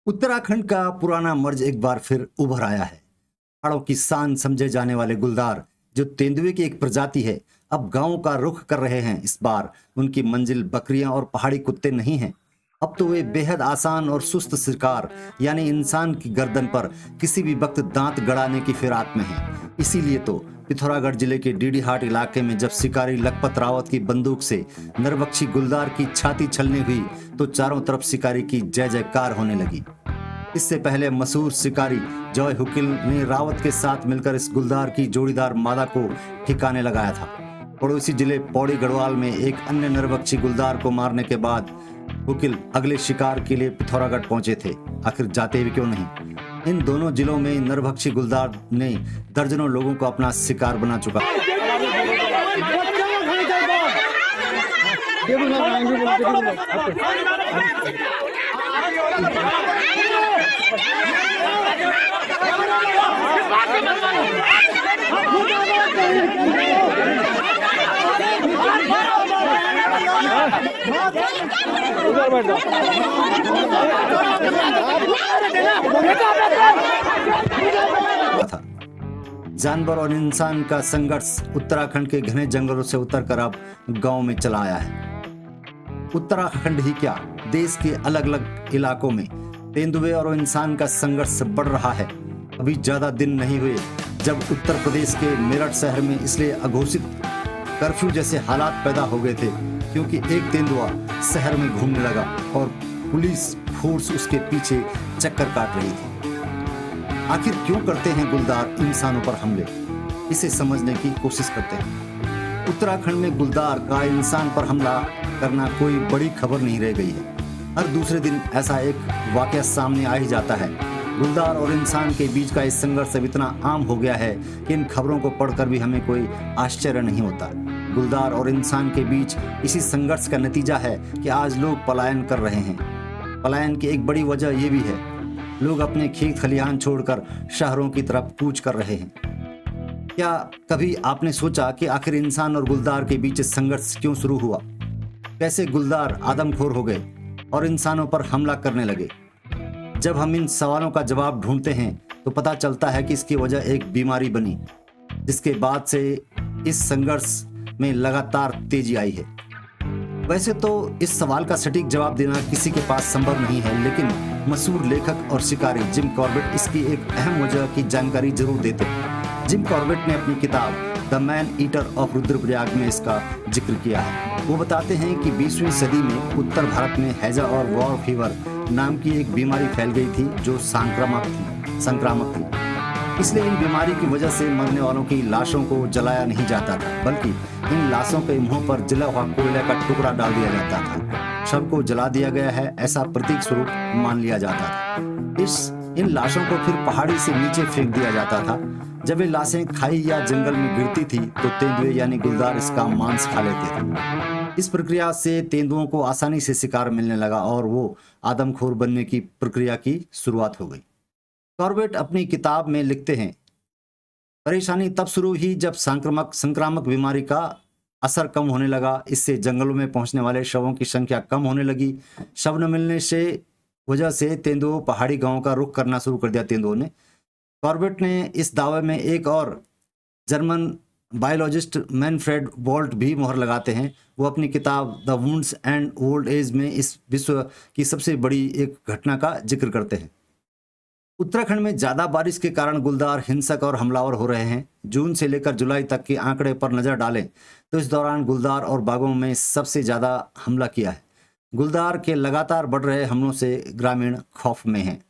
उत्तराखंड का पुराना मर्ज एक बार फिर उभर आया है। पहाड़ों की शान समझे जाने वाले गुलदार, जो तेंदुए की एक प्रजाति है, अब गांवों का रुख कर रहे हैं। इस बार उनकी मंजिल बकरियां और पहाड़ी कुत्ते नहीं हैं। अब तो वे बेहद आसान और सुस्त शिकार यानी इंसान की गर्दन पर किसी भी वक्त दांत गड़ाने की फिराक में हैं। इसीलिए तो पिथौरागढ़ जिले के डीडीहाट इलाके में जब शिकारी लखपत रावत की बंदूक से नरभक्षी गुलदार की छाती छलनी हुई तो चारों तरफ शिकारी की जय जयकार होने लगी। इससे पहले मशहूर शिकारी जॉय हुकिल ने रावत के साथ मिलकर इस गुलदार की जोड़ीदार मादा को ठिकाने लगाया था। पड़ोसी जिले पौड़ी गढ़वाल में एक अन्य नरभक्षी गुलदार को मारने के बाद हुकिल अगले शिकार के लिए पिथौरागढ़ पहुंचे थे। आखिर जाते भी क्यों नहीं। इन दोनों जिलों में नरभक्षी गुलदार ने दर्जनों लोगों को अपना शिकार बना चुका। जानवर और इंसान का संघर्ष उत्तराखंड के घने जंगलों से उतरकर अब गांव में चला आया है। उत्तराखंड ही क्या, देश के अलग अलग इलाकों में तेंदुए और इंसान का संघर्ष बढ़ रहा है। अभी ज्यादा दिन नहीं हुए जब उत्तर प्रदेश के मेरठ शहर में इसलिए अघोषित कर्फ्यू जैसे हालात पैदा हो गए थे, क्योंकि एक तेंदुआ शहर में घूमने लगा और पुलिस फोर्स उसके पीछे चक्कर काट रही थी। आखिर क्यों करते हैं गुलदार इंसानों पर हमले, इसे समझने की कोशिश करते हैं। उत्तराखंड में गुलदार का इंसान पर हमला करना कोई बड़ी खबर नहीं रह गई है। हर दूसरे दिन ऐसा एक वाकया सामने आ ही जाता है। गुलदार और इंसान के बीच का इस संघर्ष अब इतना आम हो गया है कि इन खबरों को पढ़कर भी हमें कोई आश्चर्य नहीं होता। गुलदार और इंसान के बीच इसी संघर्ष का नतीजा है कि आज लोग पलायन कर रहे हैं। पलायन की एक बड़ी वजह यह भी है, लोग अपने खेत खलिहान छोड़कर शहरों की तरफ कूच कर रहे हैं। क्या कभी आपने सोचा कि आखिर इंसान और गुलदार के बीच संघर्ष क्यों शुरू हुआ? कैसे गुलदार आदमखोर हो गए और इंसानों पर हमला करने लगे? जब हम इन सवालों का जवाब ढूंढते हैं तो पता चलता है कि इसकी वजह एक बीमारी बनी, जिसके बाद से इस संघर्ष में लगातार तेजी आई है। वैसे तो इस सवाल का सटीक जवाब देना किसी के पास संभव नहीं है, लेकिन मशहूर लेखक और शिकारी जिम कॉर्बेट इसकी एक अहम वजह की जानकारी जरूर देते हैं। जिम कॉर्बेट ने अपनी किताब the man eater of Rudraprayag में इसका जिक्र किया है। वो बताते हैं कि 20वीं सदी में उत्तर भारत में हैजा और वॉर फीवर नाम की एक बीमारी फैल गई थी जो संक्रामक थी। इसलिए इन बीमारी की वजह से मरने वालों की लाशों को जलाया नहीं जाता था, बल्कि इन लाशों के मुंह पर जला हुआ कोयले का टुकड़ा डाल दिया जाता था। शव को जला दिया गया है ऐसा प्रतीक स्वरूप मान लिया जाता था। इन लाशों को फिर पहाड़ी से नीचे फेंक दिया जाता था। जब ये लाशें खाई या जंगल में गिरती थी तो तेंदुए यानी गुलदार इसका मांस खा लेते थे। इस प्रक्रिया से तेंदुओं को आसानी से शिकार मिलने लगा और वो आदमखोर बनने की प्रक्रिया की शुरुआत हो गई। कॉर्बेट अपनी किताब में लिखते हैं, परेशानी तब शुरू हुई जब संक्रामक बीमारी का असर कम होने लगा। इससे जंगलों में पहुंचने वाले शवों की संख्या कम होने लगी। शव न मिलने से वजह से तेंदुओं पहाड़ी गांवों का रुख करना शुरू कर दिया तेंदुओं ने। कॉर्बेट ने इस दावे में एक और जर्मन बायोलॉजिस्ट मैनफ्रेड वोल्ट भी मोहर लगाते हैं। वो अपनी किताब the wounds and old age में इस विश्व की सबसे बड़ी एक घटना का जिक्र करते हैं। उत्तराखंड में ज़्यादा बारिश के कारण गुलदार हिंसक और हमलावर हो रहे हैं। जून से लेकर जुलाई तक के आंकड़े पर नज़र डालें तो इस दौरान गुलदार और बाघों में सबसे ज़्यादा हमला किया है। गुलदार के लगातार बढ़ रहे हमलों से ग्रामीण खौफ में हैं।